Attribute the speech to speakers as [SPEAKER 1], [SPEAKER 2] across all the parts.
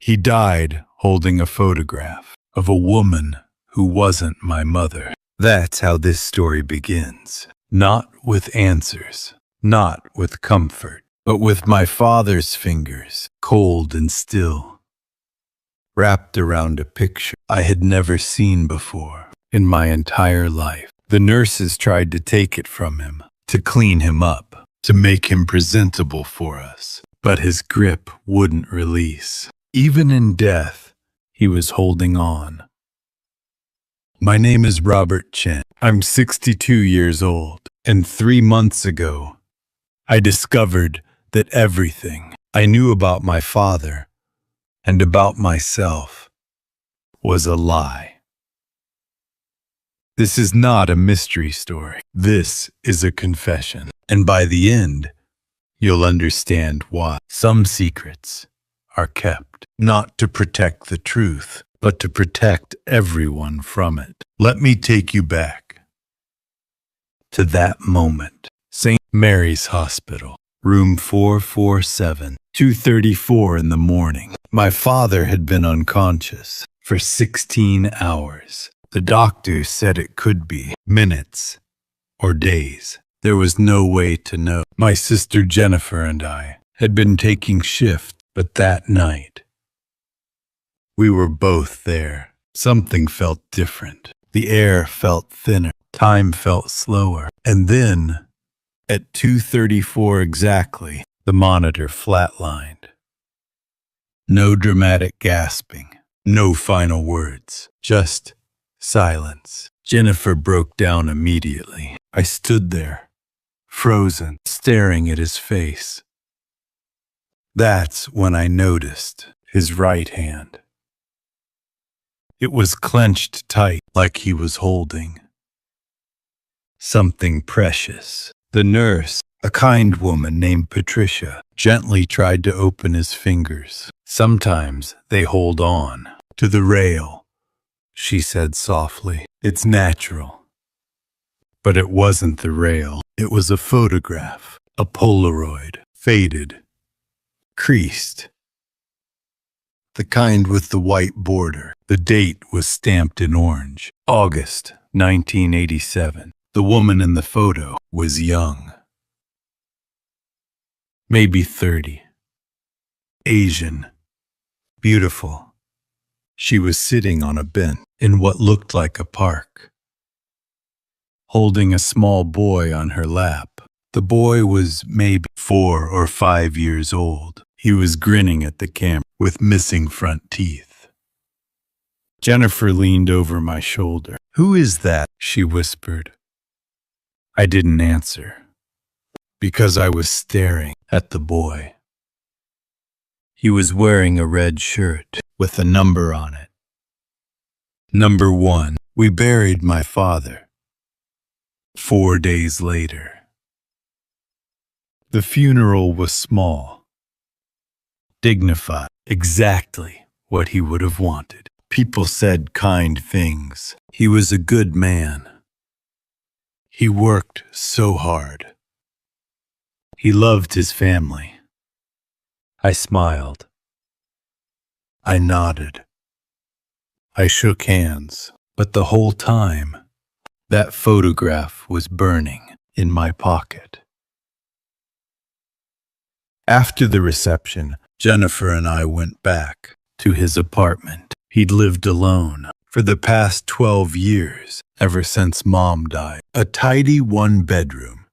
[SPEAKER 1] He died holding a photograph of a woman who wasn't my mother. That's how this story begins. Not with answers, not with comfort, but with my father's fingers, cold and still, wrapped around a picture I had never seen before in my entire life. The nurses tried to take it from him, to clean him up, to make him presentable for us, but his grip wouldn't release. Even in death, he was holding on. My name is Robert Chen. I'm 62 years old, and 3 months ago, I discovered that everything I knew about my father and about myself was a lie. This is not a mystery story. This is a confession. And by the end, you'll understand why. Some secrets are kept, not to protect the truth, but to protect everyone from it. Let me take you back to that moment. St. Mary's Hospital, room 447, 2:34 in the morning. My father had been unconscious for 16 hours. The doctor said it could be minutes or days. There was no way to know. My sister Jennifer and I had been taking shift, but that night, we were both there. Something felt different. The air felt thinner. Time felt slower. And then, at 2:34 exactly, the monitor flatlined. No dramatic gasping. No final words. Just silence. Jennifer broke down immediately. I stood there, frozen, staring at his face. That's when I noticed his right hand. It was clenched tight, like he was holding something precious. The nurse, a kind woman named Patricia, gently tried to open his fingers. Sometimes they hold on to the rail, she said softly. It's natural. But it wasn't the rail. It was a photograph, a Polaroid, faded, creased. The kind with the white border. The date was stamped in orange. August 1987. The woman in the photo was young. Maybe 30. Asian. Beautiful. She was sitting on a bench in what looked like a park, holding a small boy on her lap. The boy was maybe 4 or 5 years old. He was grinning at the camera with missing front teeth. Jennifer leaned over my shoulder. "Who is that?" she whispered. I didn't answer, because I was staring at the boy. He was wearing a red shirt with a number on it. Number 1. We buried my father 4 days later. The funeral was small, dignified, exactly what he would have wanted. People said kind things. He was a good man. He worked so hard. He loved his family. I smiled. I nodded. I shook hands. But the whole time, that photograph was burning in my pocket. After the reception, Jennifer and I went back to his apartment. He'd lived alone for the past 12 years, ever since Mom died. A tidy 1-bedroom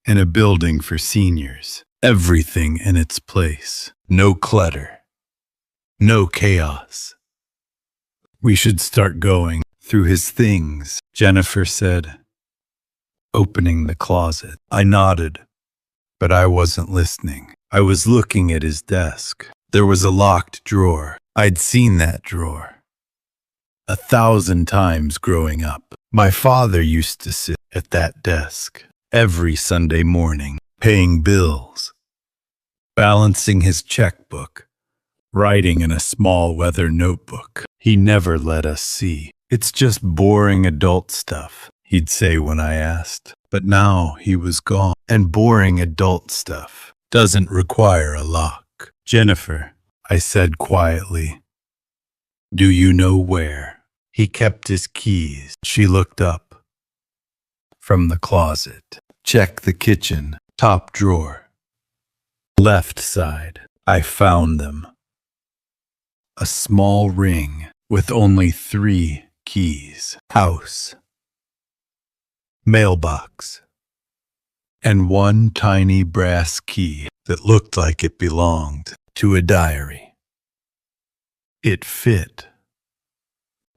[SPEAKER 1] in a building for seniors. Everything in its place. No clutter. No chaos. We should start going through his things, Jennifer said, opening the closet. I nodded, but I wasn't listening. I was looking at his desk. There was a locked drawer. I'd seen that drawer 1,000 times growing up. My father used to sit at that desk every Sunday morning, paying bills, balancing his checkbook, writing in a small leather notebook he never let us see. It's just boring adult stuff, he'd say when I asked. But now he was gone, and boring adult stuff doesn't require a lock. Jennifer, I said quietly. Do you know where? He kept his keys. She looked up. From the closet. Check the kitchen. Top drawer. Left side. I found them. A small ring with only 3 keys. House. Mailbox. And 1 tiny brass key that looked like it belonged to a diary. It fit.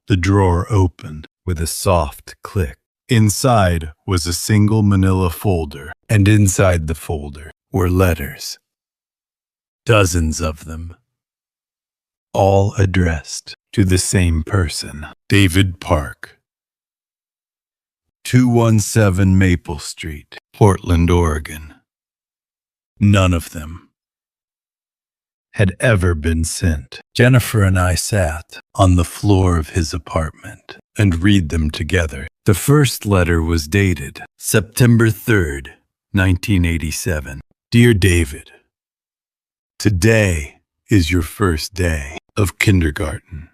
[SPEAKER 1] The drawer opened with a soft click. Inside was a single manila folder, and inside the folder were letters. Dozens of them. All addressed to the same person, David Park. 217 Maple Street, Portland, Oregon. None of them had ever been sent. Jennifer and I sat on the floor of his apartment and read them together. The first letter was dated September 3rd, 1987. Dear David, today is your first day of kindergarten.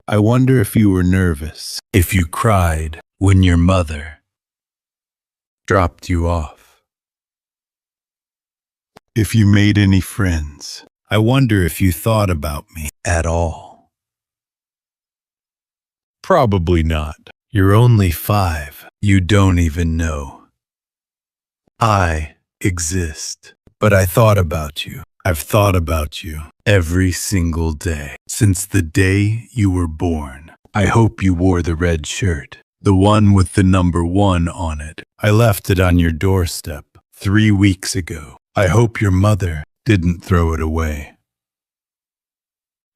[SPEAKER 1] I wonder if you were nervous, if you cried when your mother dropped you off. If you made any friends, I wonder if you thought about me at all. Probably not. You're only 5. You don't even know. I exist, but I thought about you. I've thought about you every single day since the day you were born. I hope you wore the red shirt, the one with the number 1 on it. I left it on your doorstep 3 weeks ago. I hope your mother didn't throw it away.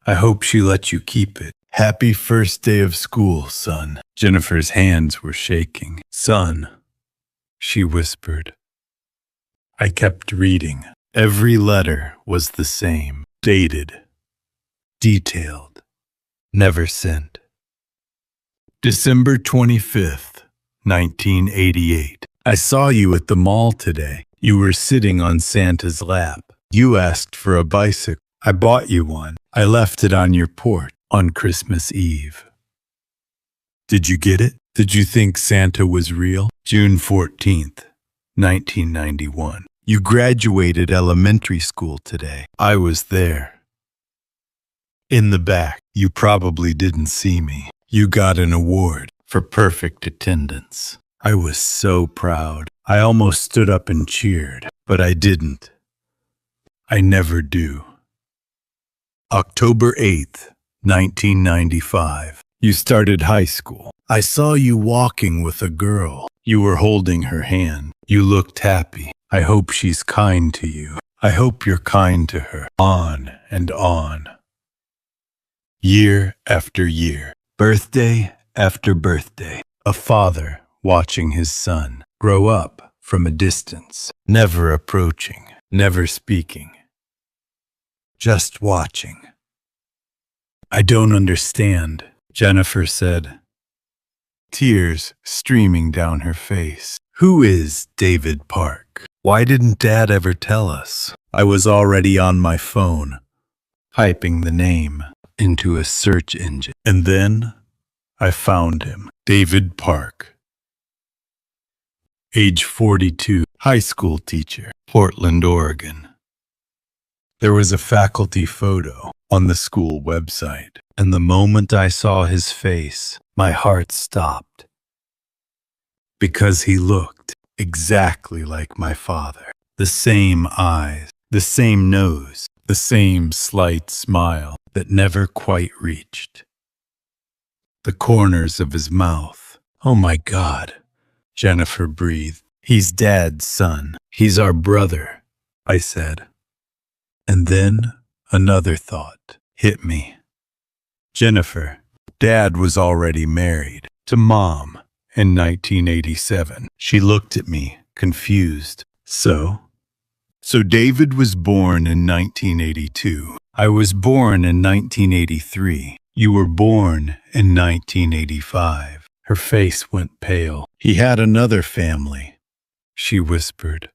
[SPEAKER 1] I hope she let you keep it. Happy first day of school, son. Jennifer's hands were shaking. Son, she whispered. I kept reading. Every letter was the same, dated, detailed, never sent. December 25th, 1988. I saw you at the mall today. You were sitting on Santa's lap. You asked for a bicycle. I bought you one. I left it on your porch on Christmas Eve. Did you get it? Did you think Santa was real? June 14th, 1991. You graduated elementary school today. I was there. In the back, you probably didn't see me. You got an award for perfect attendance. I was so proud. I almost stood up and cheered, but I didn't. I never do. October 8th, 1995. You started high school. I saw you walking with a girl. You were holding her hand. You looked happy. I hope she's kind to you. I hope you're kind to her. On and on. Year after year. Birthday after birthday. A father watching his son grow up from a distance. Never approaching. Never speaking. Just watching. I don't understand, Jennifer said. Tears streaming down her face. Who is David Park? Why didn't Dad ever tell us? I was already on my phone, typing the name into a search engine. And then I found him. David Park. Age 42, high school teacher, Portland, Oregon. There was a faculty photo on the school website, and the moment I saw his face, my heart stopped. Because he looked exactly like my father. The same eyes, the same nose, the same slight smile that never quite reached. The corners of his mouth. Oh my God, Jennifer breathed. He's Dad's son. He's our brother, I said. And then another thought hit me. Jennifer, Dad was already married to Mom in 1987. She looked at me, confused. So David was born in 1982. I was born in 1983. You were born in 1985. Her face went pale. He had another family, she whispered.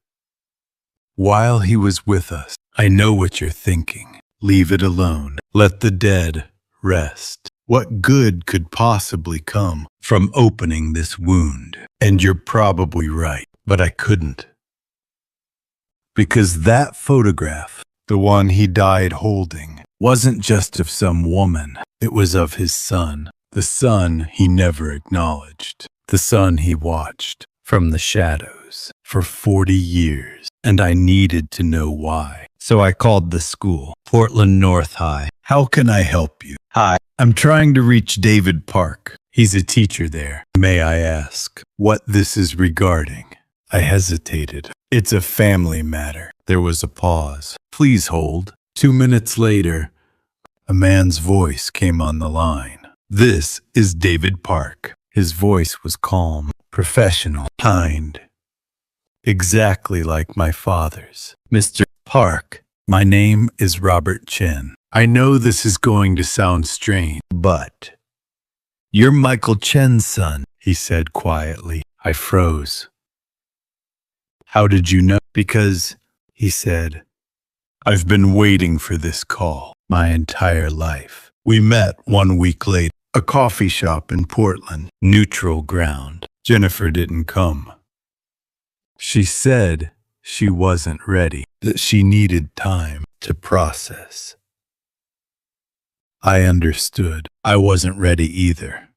[SPEAKER 1] While he was with us, I know what you're thinking. Leave it alone. Let the dead rest. What good could possibly come from opening this wound? And you're probably right, but I couldn't. Because that photograph, the one he died holding, wasn't just of some woman. It was of his son, the son he never acknowledged, the son he watched from the shadows for 40 years. And I needed to know why. So I called the school, Portland North High. How can I help you? Hi, I'm trying to reach David Park. He's a teacher there. May I ask what this is regarding? I hesitated. It's a family matter. There was a pause. Please hold. 2 minutes later, a man's voice came on the line. This is David Park. His voice was calm, professional, kind. Exactly like my father's. Mr. Park, my name is Robert Chen. I know this is going to sound strange, but you're Michael Chen's son, he said quietly. I froze. How did you know? Because, he said, I've been waiting for this call my entire life. We met 1 week later, a coffee shop in Portland, neutral ground. Jennifer didn't come. She said she wasn't ready, that she needed time to process. I understood. I wasn't ready either.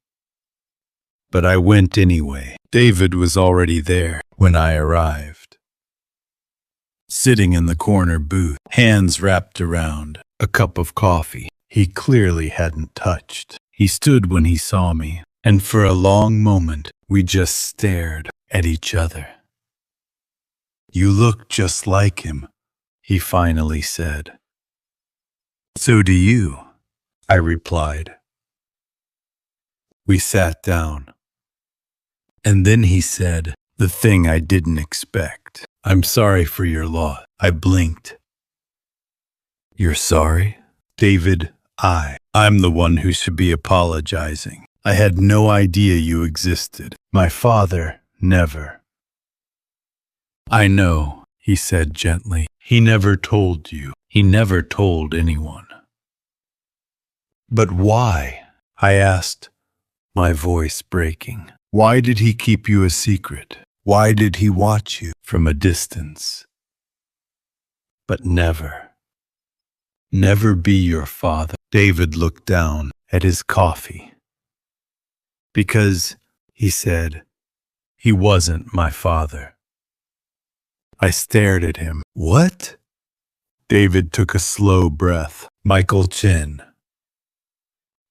[SPEAKER 1] But I went anyway. David was already there when I arrived. Sitting in the corner booth, hands wrapped around a cup of coffee he clearly hadn't touched. He stood when he saw me, and for a long moment we just stared at each other. You look just like him, he finally said. So do you, I replied. We sat down. And then he said the thing I didn't expect. I'm sorry for your loss. I blinked. You're sorry? David, I'm the one who should be apologizing. I had no idea you existed. My father never. I know, he said gently. He never told you. He never told anyone. But why? I asked, my voice breaking. Why did he keep you a secret? Why did he watch you from a distance? But never be your father. David looked down at his coffee. Because, he said, he wasn't my father. I stared at him. What? David took a slow breath. Michael Chen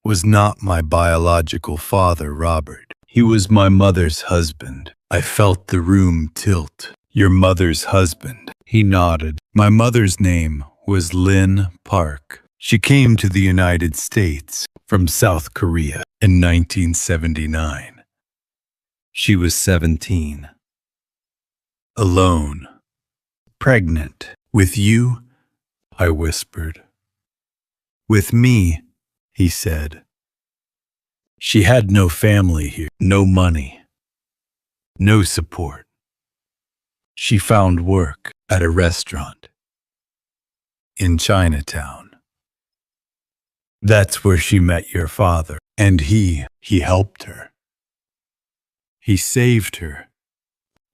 [SPEAKER 1] was not my biological father, Robert. He was my mother's husband. I felt the room tilt. Your mother's husband. He nodded. My mother's name was Lynn Park. She came to the United States from South Korea in 1979. She was 17. Alone. Pregnant. With you? I whispered. With me, he said. She had no family here, no money, no support. She found work at a restaurant in Chinatown. That's where she met your father, and he helped her. He saved her,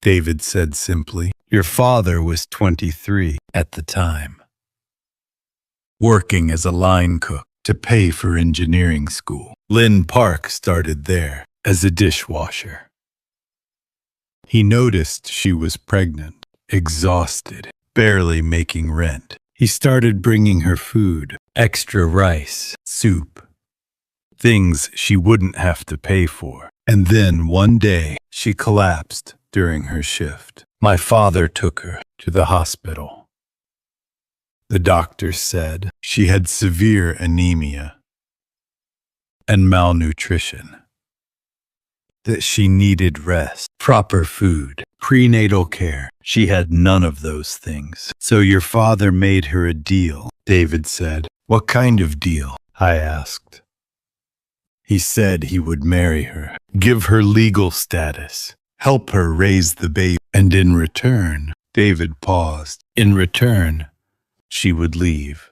[SPEAKER 1] David said simply. Your father was 23 at the time, working as a line cook to pay for engineering school. Lynn Park started there as a dishwasher. He noticed she was pregnant, exhausted, barely making rent. He started bringing her food, extra rice, soup, things she wouldn't have to pay for. And then one day, she collapsed during her shift. My father took her to the hospital. The doctor said she had severe anemia and malnutrition, that she needed rest, proper food, prenatal care. She had none of those things. So your father made her a deal, David said. What kind of deal? I asked. He said he would marry her, give her legal status, help her raise the baby, and in return, David paused. In return, she would leave.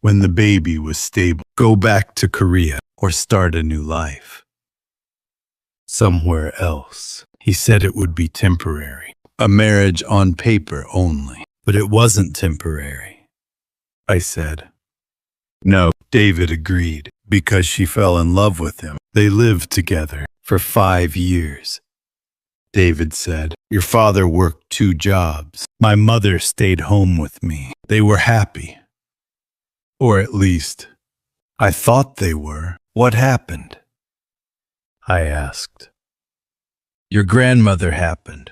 [SPEAKER 1] When the baby was stable, go back to Korea or start a new life. Somewhere else. He said it would be temporary. A marriage on paper only. But it wasn't temporary. I said. No, David agreed, because she fell in love with him. They lived together for 5 years. David said, your father worked 2 jobs. My mother stayed home with me. They were happy. Or at least, I thought they were. What happened? I asked. Your grandmother happened,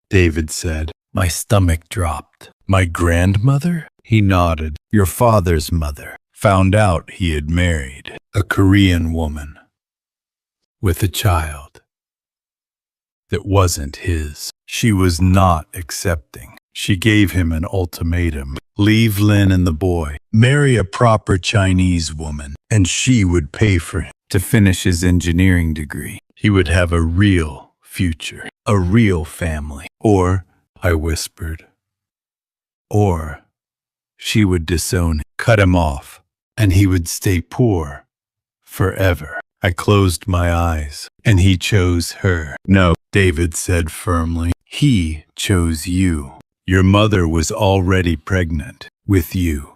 [SPEAKER 1] David said. My stomach dropped. My grandmother? He nodded. Your father's mother found out he had married a Korean woman with a child that wasn't his. She was not accepting. She gave him an ultimatum. Leave Lynn and the boy. Marry a proper Chinese woman, and she would pay for him to finish his engineering degree. He would have a real future, a real family. Or, I whispered, or she would disown him, cut him off, and he would stay poor forever. I closed my eyes, and he chose her. No, David said firmly, he chose you. Your mother was already pregnant with you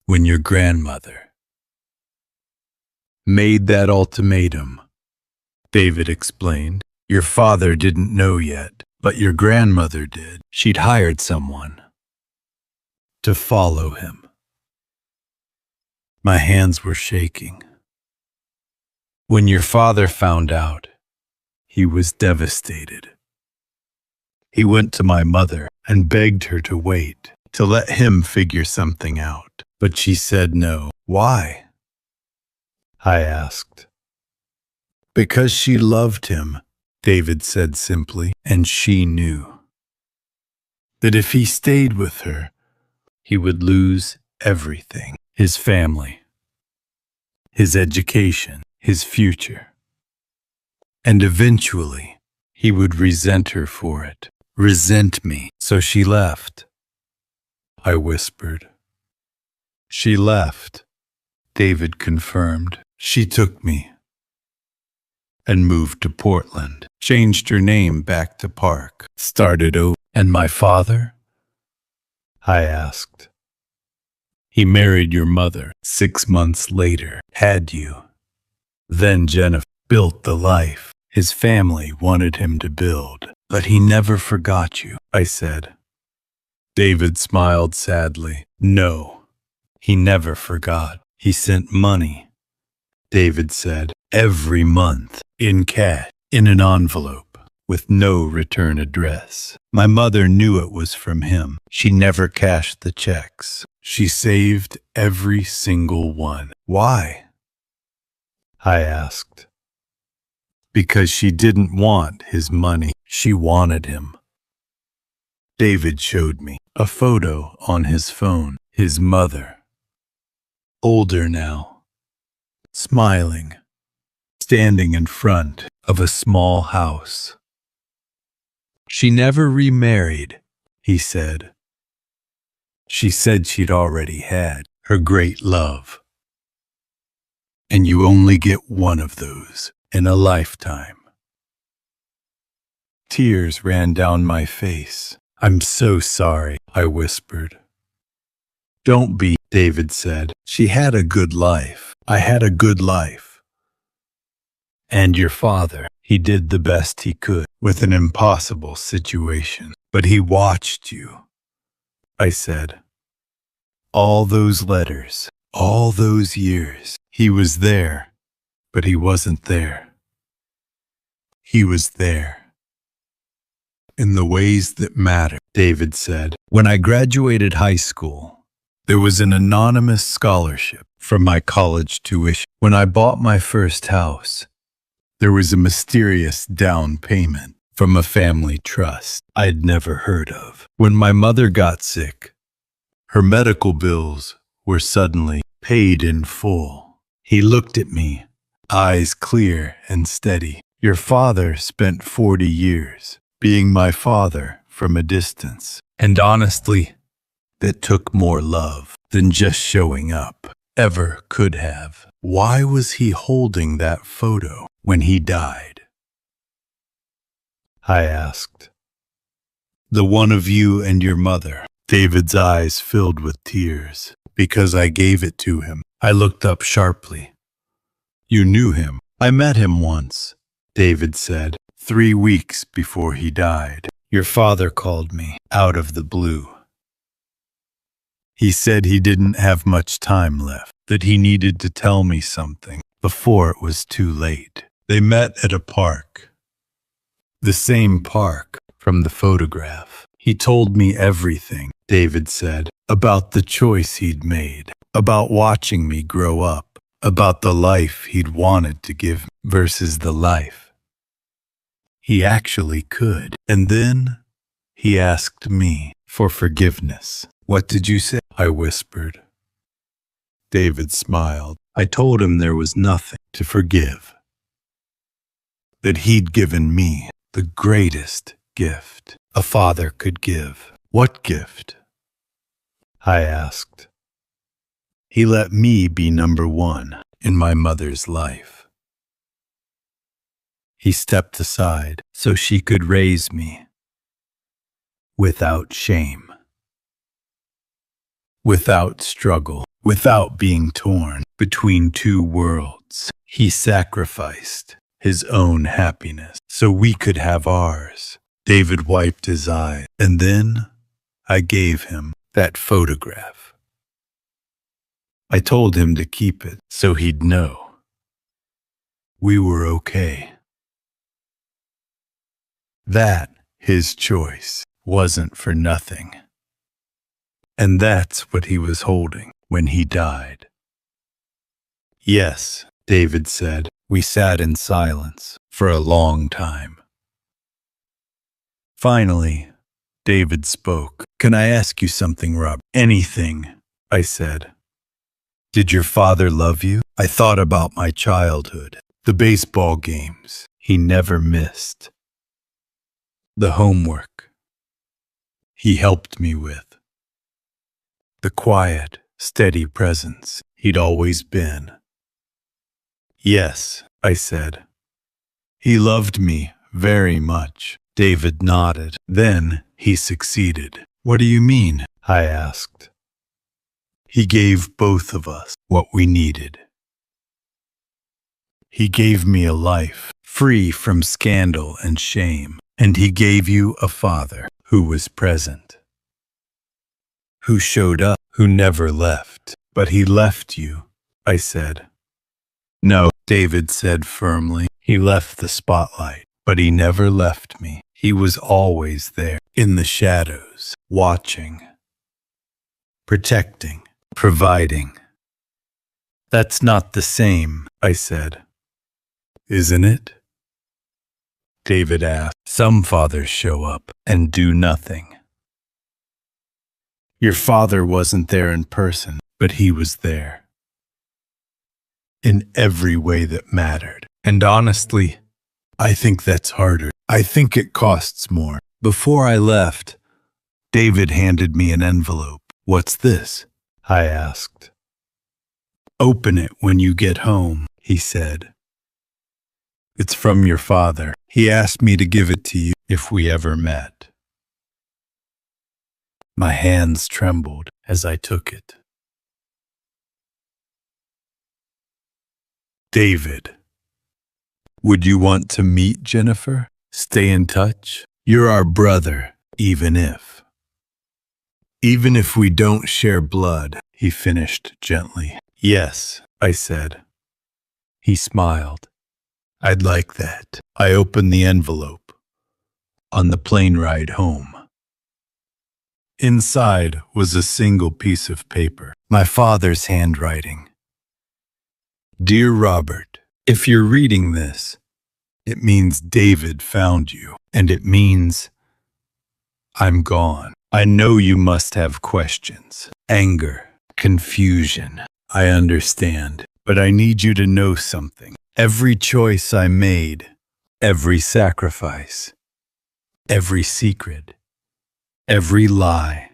[SPEAKER 1] when your grandmother made that ultimatum. David explained. Your father didn't know yet, but your grandmother did. She'd hired someone to follow him. My hands were shaking. When your father found out, he was devastated. He went to my mother and begged her to wait, to let him figure something out. But she said no. Why? I asked. Because she loved him, David said simply, and she knew that if he stayed with her, he would lose everything. His family, his education, his future. And eventually, he would resent her for it. Resent me. So she left. I whispered. She left, David confirmed. She took me and moved to Portland, changed her name back to Park, started over. And my father? I asked. He married your mother 6 months later, had you. Then Jennifer built the life his family wanted him to build. But he never forgot you, I said. David smiled sadly. No, he never forgot. He sent money, David said, every month, in cash, in an envelope, with no return address. My mother knew it was from him. She never cashed the checks. She saved every single one. Why? I asked. Because she didn't want his money. She wanted him. David showed me a photo on his phone. His mother, older now, smiling, standing in front of a small house. She never remarried, he said. She said she'd already had her great love. And you only get one of those in a lifetime. Tears ran down my face. I'm so sorry, I whispered. Don't be, David said. She had a good life. I had a good life. And your father, he did the best he could with an impossible situation. But he watched you, I said. All those letters, all those years, he was there, but he wasn't there. He was there. In the ways that matter, David said. When I graduated high school, there was an anonymous scholarship from my college tuition. When I bought my first house, there was a mysterious down payment from a family trust I'd never heard of. When my mother got sick, her medical bills were suddenly paid in full. He looked at me, eyes clear and steady. Your father spent 40 years being my father from a distance. And honestly, that took more love than just showing up ever could have. Why was he holding that photo when he died? I asked. The one of you and your mother. David's eyes filled with tears. Because I gave it to him. I looked up sharply. You knew him. I met him once, David said, 3 weeks before he died. Your father called me out of the blue. He said he didn't have much time left, that he needed to tell me something before it was too late. They met at a park. The same park from the photograph. He told me everything, David said, about the choice he'd made, about watching me grow up, about the life he'd wanted to give versus the life he actually could. And then he asked me for forgiveness. What did you say? I whispered. David smiled. I told him there was nothing to forgive, that he'd given me the greatest gift a father could give. What gift? I asked. He let me be number one in my mother's life. He stepped aside so she could raise me without shame, without struggle, without being torn between two worlds. He sacrificed his own happiness so we could have ours. David wiped his eyes, and then I gave him that photograph. I told him to keep it so he'd know we were okay. That, his choice, wasn't for nothing. And that's what he was holding when he died. Yes, David said. We sat in silence for a long time. Finally, David spoke. Can I ask you something, Rob? Anything, I said. Did your father love you? I thought about my childhood, the baseball games he never missed, the homework he helped me with, the quiet, steady presence he'd always been. Yes, I said. He loved me very much. David nodded. Then he succeeded. What do you mean? I asked. He gave both of us what we needed. He gave me a life free from scandal and shame, and he gave you a father who was present, who showed up, who never left. But he left you, I said. No, David said firmly. He left the spotlight, but he never left me. He was always there, in the shadows, watching, protecting, providing. That's not the same, I said. Isn't it? David asked. Some fathers show up and do nothing. Your father wasn't there in person, but he was there. In every way that mattered. And honestly, I think that's harder. I think it costs more. Before I left, David handed me an envelope. What's this? I asked. Open it when you get home, he said. It's from your father. He asked me to give it to you if we ever met. My hands trembled as I took it. David, would you want to meet Jennifer? Stay in touch? You're our brother, even if we don't share blood, he finished gently. Yes, I said. He smiled. I'd like that. I opened the envelope on the plane ride home. Inside was a single piece of paper, my father's handwriting. Dear Robert, if you're reading this, it means David found you, and it means I'm gone. I know you must have questions, anger, confusion. I understand, but I need you to know something. Every choice I made, every sacrifice, every secret, Every lie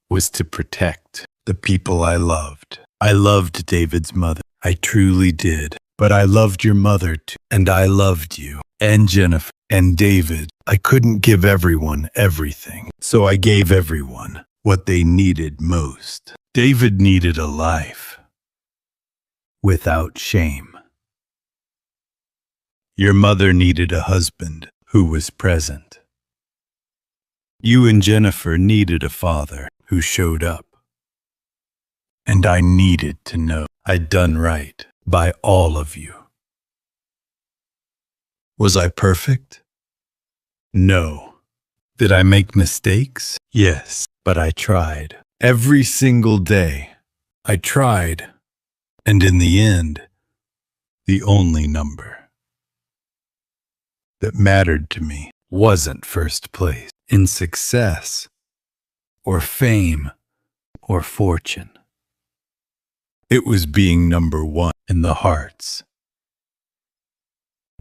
[SPEAKER 1] was to protect the people I loved. I loved David's mother. I truly did. But I loved your mother too. And I loved you. And Jennifer. And David. I couldn't give everyone everything. So I gave everyone what they needed most. David needed a life without shame. Your mother needed a husband who was present. You and Jennifer needed a father who showed up. And I needed to know I'd done right by all of you. Was I perfect? No. Did I make mistakes? Yes, but I tried. Every single day, I tried. And in the end, the only number that mattered to me wasn't first place in success or fame or fortune. It was being number one in the hearts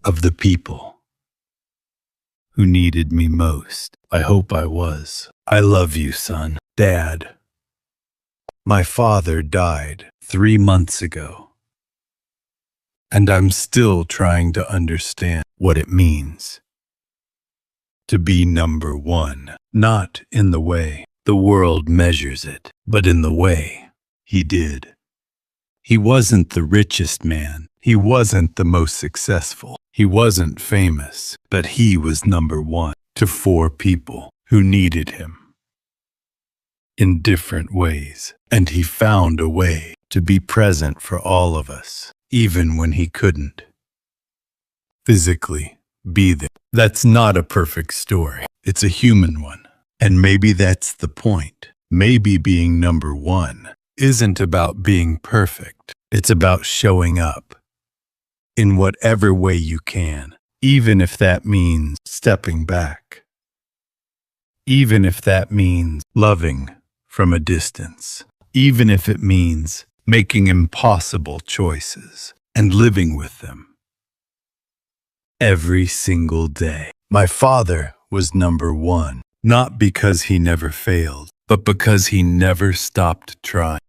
[SPEAKER 1] of the people who needed me most. I hope I was. I love you, son. Dad, my father died 3 months ago, and I'm still trying to understand what it means to be number one, not in the way the world measures it, but in the way he did. He wasn't the richest man. He wasn't the most successful. He wasn't famous, but he was number one to 4 people who needed him in different ways. And he found a way to be present for all of us, even when he couldn't physically be there. That's not a perfect story. It's a human one. And maybe that's the point. Maybe being number one isn't about being perfect. It's about showing up in whatever way you can, even if that means stepping back, even if that means loving from a distance, even if it means making impossible choices and living with them every single day. My father was number one, not because he never failed, but because he never stopped trying.